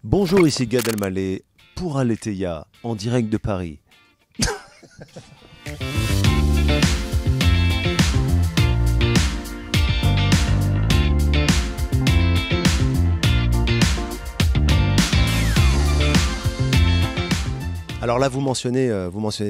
Bonjour, ici Gad Elmaleh pour Aletheia, en direct de Paris. Alors là, vous mentionnez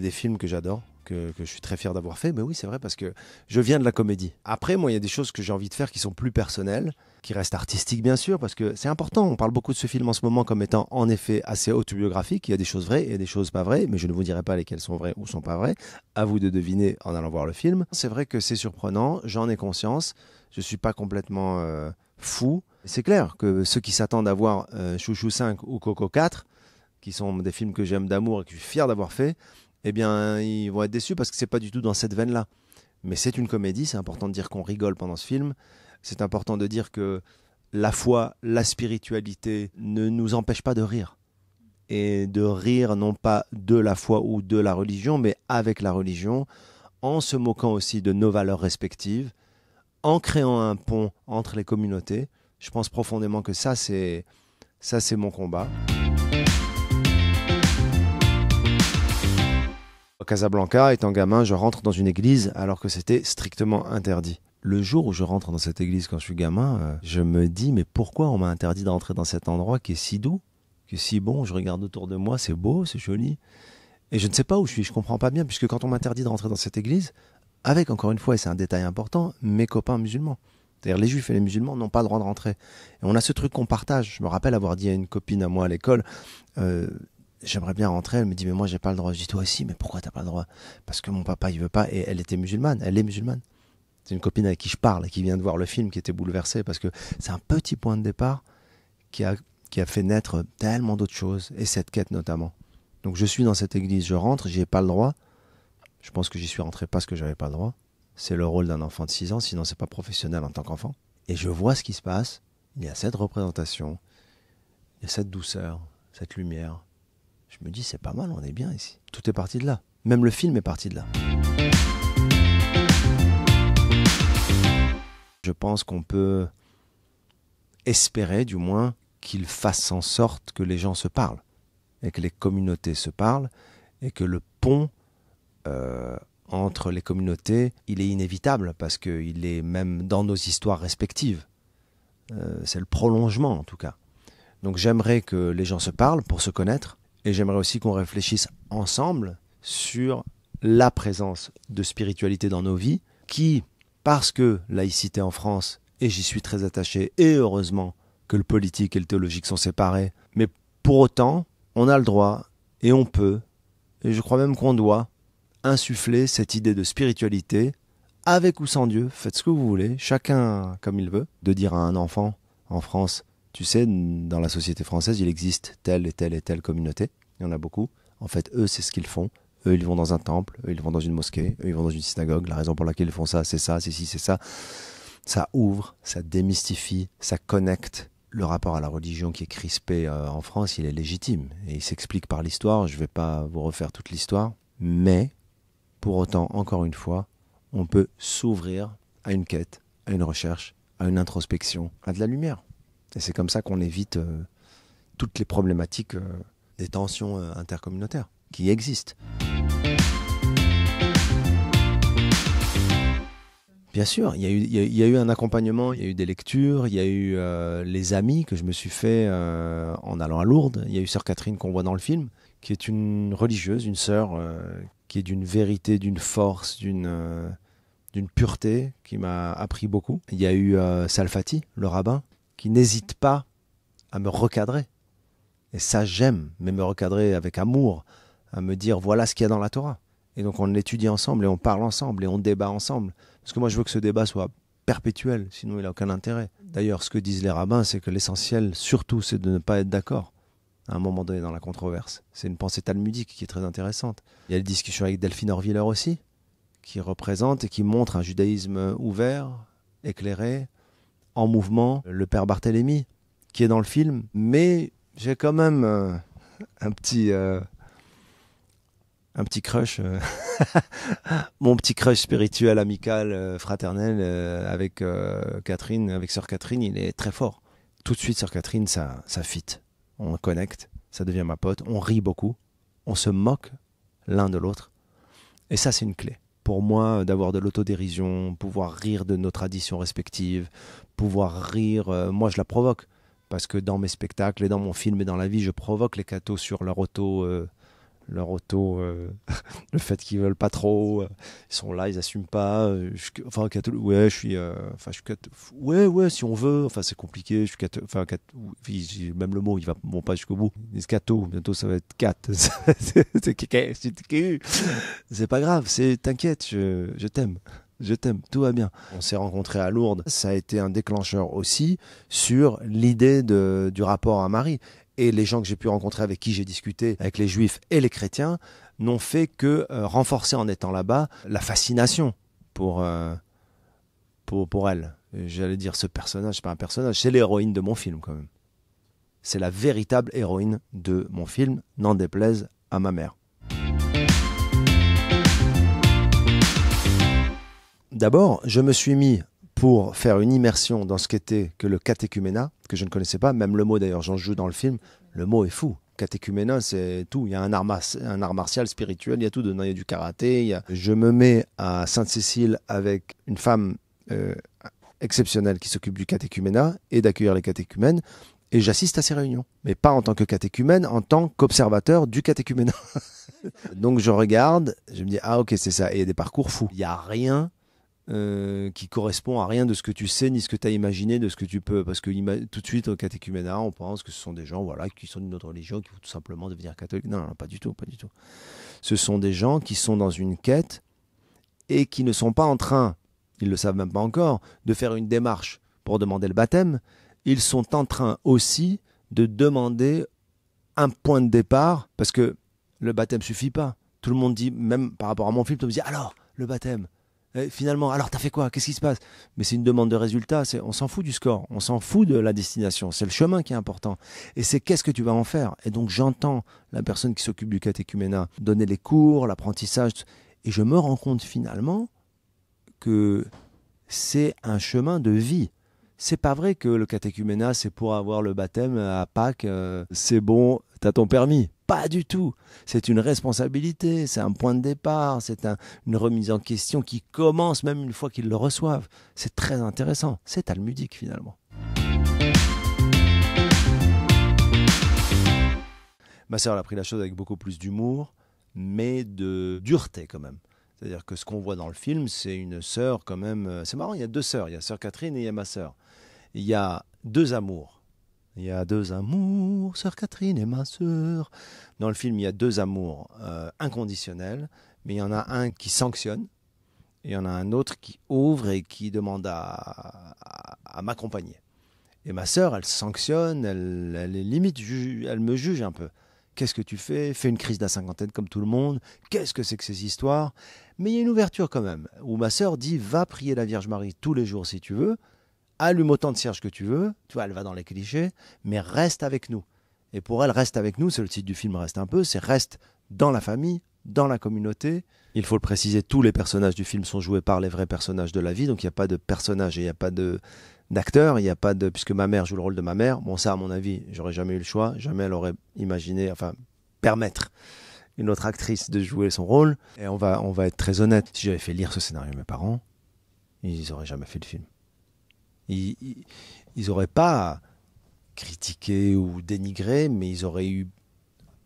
des films que j'adore, que je suis très fier d'avoir fait. Mais oui, c'est vrai, parce que je viens de la comédie. Après, moi, il y a des choses que j'ai envie de faire qui sont plus personnelles, qui restent artistiques, bien sûr, parce que c'est important. On parle beaucoup de ce film en ce moment comme étant, en effet, assez autobiographique. Il y a des choses vraies et des choses pas vraies, mais je ne vous dirai pas lesquelles sont vraies ou sont pas vraies. À vous de deviner en allant voir le film. C'est vrai que c'est surprenant, j'en ai conscience. Je suis pas complètement fou. C'est clair que ceux qui s'attendent à voir Chouchou 5 ou Coco 4, qui sont des films que j'aime d'amour et que je suis fier d'avoir fait, eh bien, ils vont être déçus parce que c'est pas du tout dans cette veine-là. Mais c'est une comédie, c'est important de dire qu'on rigole pendant ce film. C'est important de dire que la foi, la spiritualité ne nous empêche pas de rire. Et de rire non pas de la foi ou de la religion, mais avec la religion, en se moquant aussi de nos valeurs respectives, en créant un pont entre les communautés. Je pense profondément que ça, c'est mon combat. Casablanca, étant gamin, je rentre dans une église alors que c'était strictement interdit. Le jour où je rentre dans cette église quand je suis gamin, je me dis mais pourquoi on m'a interdit d'entrer dans cet endroit qui est si doux, qui est si bon, je regarde autour de moi, c'est beau, c'est joli. Et je ne sais pas où je comprends pas bien, puisque quand on m'interdit de rentrer dans cette église, avec encore une fois, et c'est un détail important, mes copains musulmans. C'est-à-dire les juifs et les musulmans n'ont pas le droit de rentrer. Et on a ce truc qu'on partage. Je me rappelle avoir dit à une copine à moi à l'école, j'aimerais bien rentrer. Elle me dit mais moi j'ai pas le droit. Je dis toi aussi, mais pourquoi t'as pas le droit? Parce que mon papa il veut pas. Et elle était musulmane, elle est musulmane. C'est une copine avec qui je parle et qui vient de voir le film, qui était bouleversée parce que c'est un petit point de départ qui a fait naître tellement d'autres choses, et cette quête notamment. Donc je suis dans cette église, je rentre, j'y ai pas le droit. Je pense que j'y suis rentré parce que j'avais pas le droit. C'est le rôle d'un enfant de 6 ans, sinon c'est pas professionnel en tant qu'enfant. Et je vois ce qui se passe, il y a cette représentation, il y a cette douceur, cette lumière. Je me dis c'est pas mal, on est bien ici. Tout est parti de là. Même le film est parti de là. Je pense qu'on peut espérer, du moins, qu'il fasse en sorte que les gens se parlent, et que les communautés se parlent, et que le pont entre les communautés, il est inévitable, parce qu'il est même dans nos histoires respectives. C'est le prolongement, en tout cas. Donc j'aimerais que les gens se parlent pour se connaître, et j'aimerais aussi qu'on réfléchisse ensemble sur la présence de spiritualité dans nos vies, qui, parce que laïcité en France, et j'y suis très attaché, et heureusement que le politique et le théologique sont séparés, mais pour autant, on a le droit, et on peut, et je crois même qu'on doit, insuffler cette idée de spiritualité, avec ou sans Dieu, faites ce que vous voulez, chacun comme il veut, de dire à un enfant en France, tu sais, dans la société française, il existe telle et telle et telle communauté, il y en a beaucoup, en fait, eux, c'est ce qu'ils font, eux, ils vont dans un temple, eux, ils vont dans une mosquée, eux, ils vont dans une synagogue, la raison pour laquelle ils font ça, c'est ci, c'est ça. Ça ouvre, ça démystifie, ça connecte. Le rapport à la religion qui est crispé en France, il est légitime, et il s'explique par l'histoire, je ne vais pas vous refaire toute l'histoire, mais pour autant, encore une fois, on peut s'ouvrir à une quête, à une recherche, à une introspection, à de la lumière. Et c'est comme ça qu'on évite toutes les problématiques des tensions intercommunautaires qui existent. Bien sûr, il y a eu un accompagnement, il y a eu des lectures, il y a eu les amis que je me suis fait en allant à Lourdes. Il y a eu Sœur Catherine qu'on voit dans le film, qui est une religieuse, une sœur qui est d'une vérité, d'une force, d'une pureté, qui m'a appris beaucoup. Il y a eu Salfati, le rabbin, qui n'hésite pas à me recadrer. Et ça, j'aime, mais me recadrer avec amour, à me dire voilà ce qu'il y a dans la Torah. Et donc on l'étudie ensemble, et on parle ensemble, et on débat ensemble. Parce que moi, je veux que ce débat soit perpétuel, sinon il n'a aucun intérêt. D'ailleurs, ce que disent les rabbins, c'est que l'essentiel, surtout, c'est de ne pas être d'accord à un moment donné dans la controverse. C'est une pensée talmudique qui est très intéressante. Il y a les discussions avec Delphine Orviller aussi, qui représente et qui montre un judaïsme ouvert, éclairé, en mouvement. Le père Barthélemy, qui est dans le film, mais j'ai quand même un petit crush, mon petit crush spirituel, amical, fraternel avec Catherine, avec Sœur Catherine, il est très fort. Tout de suite, Sœur Catherine, ça fit. on connecte, ça devient ma pote, on rit beaucoup, on se moque l'un de l'autre. Et ça, c'est une clé. Pour moi, d'avoir de l'autodérision, pouvoir rire de nos traditions respectives, pouvoir rire, moi je la provoque. Parce que dans mes spectacles et dans mon film et dans la vie, je provoque les cathos sur leur auto, le fait qu'ils veulent pas trop, ils sont là, ils assument pas. Ouais, ouais, si on veut. Enfin, c'est compliqué. Je suis catho, même le mot, il va bon pas jusqu'au bout. Les cathos, bientôt ça va être cat. C'est pas grave. T'inquiète, je t'aime. Je t'aime, tout va bien. On s'est rencontrés à Lourdes. Ça a été un déclencheur aussi sur l'idée du rapport à Marie. Et les gens que j'ai pu rencontrer, avec qui j'ai discuté, avec les juifs et les chrétiens, n'ont fait que renforcer en étant là-bas la fascination pour elle. J'allais dire ce personnage, c'est pas un personnage, c'est l'héroïne de mon film quand même. C'est la véritable héroïne de mon film, n'en déplaise à ma mère. D'abord, je me suis mis pour faire une immersion dans ce qu'était que le catéchuménat, que je ne connaissais pas, même le mot d'ailleurs, j'en joue dans le film, le mot est fou. Catéchuménat, c'est tout. Il y a un art martial spirituel, il y a tout dedans, il y a du karaté. Je me mets à Sainte-Cécile avec une femme exceptionnelle qui s'occupe du catéchuménat et d'accueillir les catéchumènes, et j'assiste à ces réunions. Mais pas en tant que catéchumène, en tant qu'observateur du catéchuménat. Donc je regarde, je me dis, ah ok, c'est ça, et il y a des parcours fous. Il n'y a rien qui correspond à rien de ce que tu sais ni ce que tu as imaginé de ce que tu peux, parce que tout de suite au catéchuménat on pense que ce sont des gens qui sont d'une autre religion, qui vont tout simplement devenir catholiques. Non, pas du tout. Ce sont des gens qui sont dans une quête et qui ne sont pas en train, ils le savent même pas encore, de faire une démarche pour demander le baptême. Ils sont en train aussi de demander un point de départ, parce que le baptême suffit pas. Tout le monde dit, même par rapport à mon film, tout le monde dit alors le baptême. Et finalement, alors t'as fait quoi? Qu'est-ce qui se passe? Mais c'est une demande de résultat. On s'en fout du score, on s'en fout de la destination. C'est le chemin qui est important. Et c'est qu'est-ce que tu vas en faire? Et donc j'entends la personne qui s'occupe du catéchuménat donner les cours, l'apprentissage, et je me rends compte finalement que c'est un chemin de vie. C'est pas vrai que le catéchuménat c'est pour avoir le baptême à Pâques, c'est bon, t'as ton permis. Pas du tout. C'est une responsabilité, c'est un point de départ, c'est une remise en question qui commence même une fois qu'ils le reçoivent. C'est très intéressant. C'est talmudique finalement. Ma sœur a pris la chose avec beaucoup plus d'humour, mais de dureté quand même. C'est-à-dire que ce qu'on voit dans le film, c'est une sœur quand même. C'est marrant, il y a deux sœurs. Il y a sœur Catherine et il y a ma sœur. Il y a deux amours. Il y a deux amours, sœur Catherine et ma sœur. Dans le film, il y a deux amours inconditionnels, mais il y en a un qui sanctionne, et il y en a un autre qui ouvre et qui demande à m'accompagner. Et ma sœur, elle sanctionne, elle est limite, elle me juge un peu. Qu'est-ce que tu fais? Fais une crise de la cinquantaine comme tout le monde. Qu'est-ce que c'est que ces histoires? Mais il y a une ouverture quand même, où ma sœur dit, va prier la Vierge Marie tous les jours si tu veux, allume autant de cierges que tu veux, tu vois, elle va dans les clichés, mais reste avec nous. Et pour elle, reste avec nous, c'est le titre du film, reste un peu, c'est reste dans la famille, dans la communauté. Il faut le préciser, tous les personnages du film sont joués par les vrais personnages de la vie, donc il n'y a pas de personnage et il n'y a pas d'acteur, il n'y a pas de... Puisque ma mère joue le rôle de ma mère, bon ça à mon avis, j'aurais jamais eu le choix, jamais elle aurait imaginé, permettre une autre actrice de jouer son rôle. Et on va être très honnête, si j'avais fait lire ce scénario à mes parents, ils n'auraient jamais fait le film. Ils n'auraient pas critiqué ou dénigré, mais ils auraient eu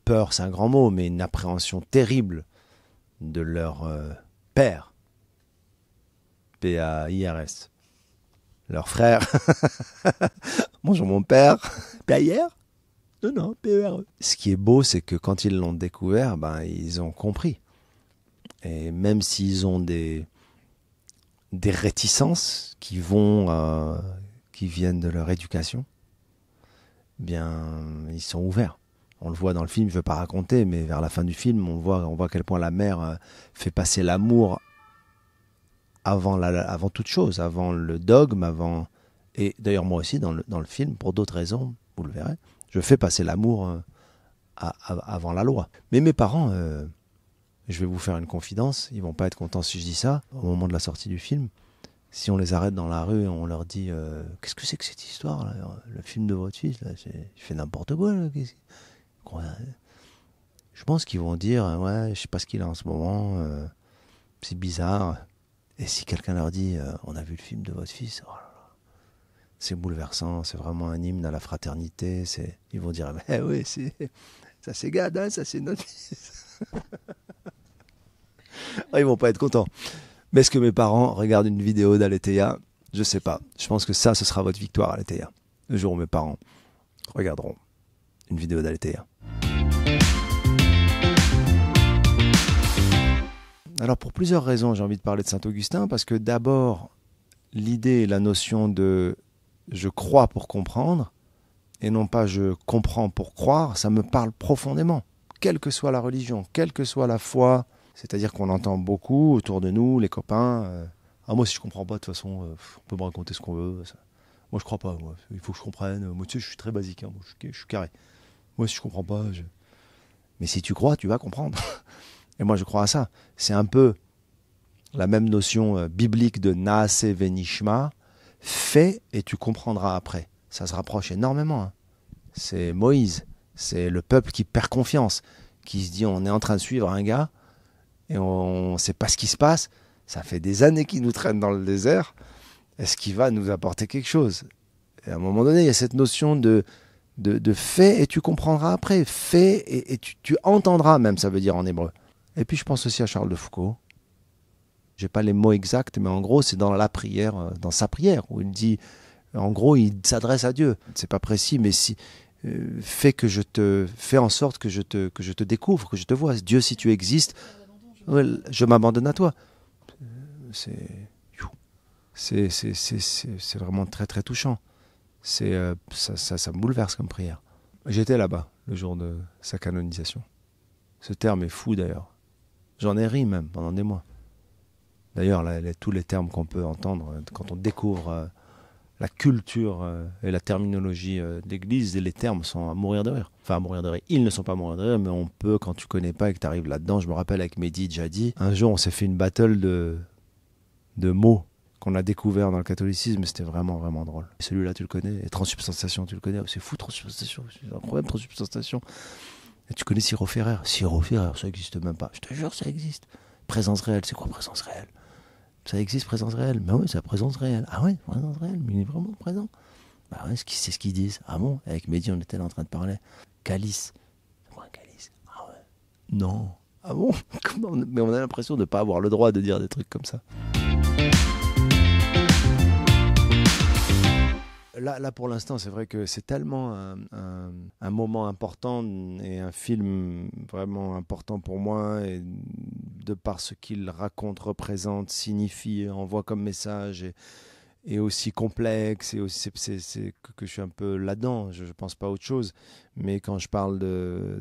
peur, c'est un grand mot, mais une appréhension terrible de leur père, P-A-I-R-S, leur frère. Bonjour mon père, P-A-I-R? Non, P-E-R-E. Ce qui est beau, c'est que quand ils l'ont découvert, ils ont compris. Et même s'ils ont des réticences qui viennent de leur éducation, ils sont ouverts. On le voit dans le film, je ne veux pas raconter, mais vers la fin du film, on voit à quel point la mère fait passer l'amour avant toute chose, avant le dogme, et d'ailleurs moi aussi dans le film, pour d'autres raisons, vous le verrez, je fais passer l'amour avant la loi. Mais mes parents, je vais vous faire une confidence, ils vont pas être contents si je dis ça, au moment de la sortie du film, Si on les arrête dans la rue et on leur dit qu'est-ce que c'est que cette histoire là, le film de votre fils, là, il fait n'importe quoi. Là, je pense qu'ils vont dire ouais, je sais pas ce qu'il a en ce moment, c'est bizarre. Et si quelqu'un leur dit on a vu le film de votre fils, oh là là, c'est bouleversant, c'est vraiment un hymne à la fraternité. Ils vont dire mais oui, ça c'est Gad, hein, ça c'est notre fils. Ils vont pas être contents. Mais est-ce que mes parents regardent une vidéo d'Aletheia? Je sais pas. Je pense que ça, ce sera votre victoire, Aletheia. Le jour où mes parents regarderont une vidéo d'Aletheia. Alors, pour plusieurs raisons, j'ai envie de parler de Saint-Augustin, parce que d'abord, l'idée et la notion de « je crois pour comprendre » et non pas « je comprends pour croire », ça me parle profondément. Quelle que soit la religion, quelle que soit la foi, c'est-à-dire qu'on entend beaucoup autour de nous, les copains, moi si je comprends pas, de toute façon, on peut me raconter ce qu'on veut. Ça. Moi je crois pas, moi. Il faut que je comprenne. Moi tu sais, je suis très basique, hein. Moi, je suis carré. Moi si je comprends pas, mais si tu crois, tu vas comprendre. Et moi je crois à ça. C'est un peu la même notion biblique de Naase Venishma, fais et tu comprendras après. Ça se rapproche énormément. Hein. C'est Moïse, c'est le peuple qui perd confiance, qui se dit on est en train de suivre un gars et on ne sait pas ce qui se passe. Ça fait des années qu'il nous traîne dans le désert. Est-ce qu'il va nous apporter quelque chose? Et à un moment donné, il y a cette notion de fais et tu comprendras après. Fais et tu entendras même, ça veut dire en hébreu. Et puis je pense aussi à Charles de Foucault. Je n'ai pas les mots exacts, mais en gros, c'est dans la prière, dans sa prière, où il dit, en gros, il s'adresse à Dieu. C'est pas précis, mais si fais en sorte que je te découvre, que je te vois. Dieu, si tu existes, je m'abandonne à toi. C'est vraiment très très touchant. Ça me bouleverse comme prière. J'étais là-bas le jour de sa canonisation. Ce terme est fou d'ailleurs. J'en ai ri même pendant des mois. D'ailleurs, tous les termes qu'on peut entendre quand on découvre la culture et la terminologie d'église, les termes sont à mourir de rire. Enfin, à mourir de rire. Ils ne sont pas à mourir de rire, mais on peut, quand tu connais pas et que tu arrives là-dedans, je me rappelle avec Mehdi Jadi, un jour on s'est fait une battle de mots qu'on a découvert dans le catholicisme, c'était vraiment vraiment drôle. Et celui-là, tu le connais, et transsubstantiation, tu le connais, c'est fou transsubstantiation, c'est incroyable transsubstantiation. Et tu connais Siro Ferrer, ça n'existe même pas. Je te jure, ça existe. Présence réelle, c'est quoi présence réelle? Ça existe, présence réelle. Ben oui, c'est la présence réelle. Ah ouais, présence réelle, mais il est vraiment présent. Bah ouais, c'est ce qu'ils disent. Ah bon? Avec Mehdi, on était là en train de parler. Calice. C'est quoi un calice? Ah ouais. Non. Ah bon? Mais on a l'impression de ne pas avoir le droit de dire des trucs comme ça. Là, pour l'instant, c'est vrai que c'est tellement un moment important et un film vraiment important pour moi, et de par ce qu'il raconte, représente, signifie, envoie comme message, et aussi complexe, et aussi que je suis un peu là-dedans, je ne pense pas à autre chose. Mais quand je parle de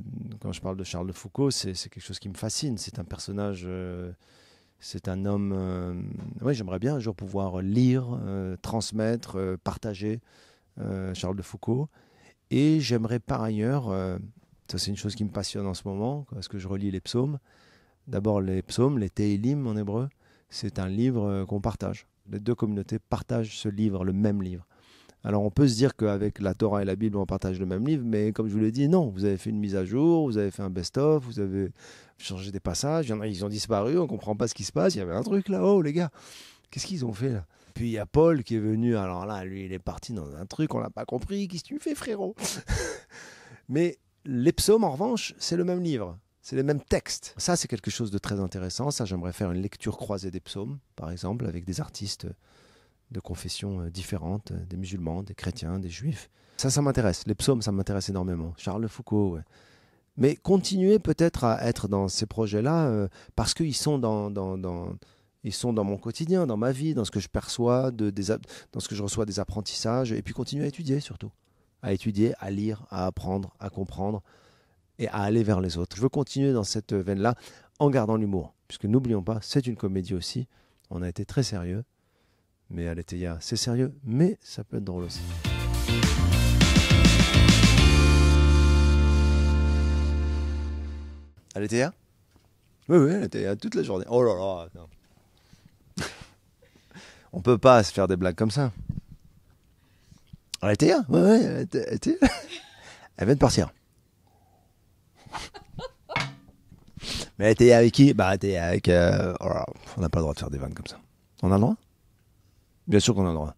Charles de Foucault, c'est quelque chose qui me fascine. C'est un personnage... c'est un homme... oui, j'aimerais bien un jour pouvoir lire, transmettre, partager Charles de Foucault. Et j'aimerais par ailleurs, ça c'est une chose qui me passionne en ce moment, parce que je relis les psaumes. D'abord les psaumes, les Tehillim en hébreu, c'est un livre qu'on partage. Les deux communautés partagent ce livre, le même livre. Alors on peut se dire qu'avec la Torah et la Bible, on partage le même livre, mais comme je vous l'ai dit, non, vous avez fait une mise à jour, vous avez fait un best-of, vous avez changé des passages, il y en a, ils ont disparu, on ne comprend pas ce qui se passe, il y avait un truc là-haut, les gars, qu'est-ce qu'ils ont fait là? Puis il y a Paul qui est venu, alors là, lui, il est parti dans un truc, on n'a pas compris, qu'est-ce que tu fais frérot? Mais les psaumes, en revanche, c'est le même livre, c'est les mêmes textes. Ça, c'est quelque chose de très intéressant, ça, j'aimerais faire une lecture croisée des psaumes, par exemple, avec des artistes de confessions différentes, des musulmans, des chrétiens, des juifs. Ça m'intéresse. Les psaumes, ça m'intéresse énormément. Charles de Foucault, ouais. Mais continuer peut-être à être dans ces projets-là, parce qu'ils sont ils sont dans mon quotidien, dans ma vie, dans ce que je perçois, dans ce que je reçois des apprentissages, et puis continuer à étudier surtout. À étudier, à lire, à apprendre, à comprendre, et à aller vers les autres. Je veux continuer dans cette veine-là, en gardant l'humour. Puisque n'oublions pas, c'est une comédie aussi. On a été très sérieux. Mais Aletheia, c'est sérieux, mais ça peut être drôle aussi. Aletheia? Oui, Aletheia, toute la journée. Oh là là, non. On peut pas se faire des blagues comme ça. Elle était hier. Ouais, elle était. Elle vient de partir. Mais elle était avec qui? Bah, elle était avec. Oh là, on n'a pas le droit de faire des vannes comme ça. On a le droit? Bien sûr qu'on a le droit.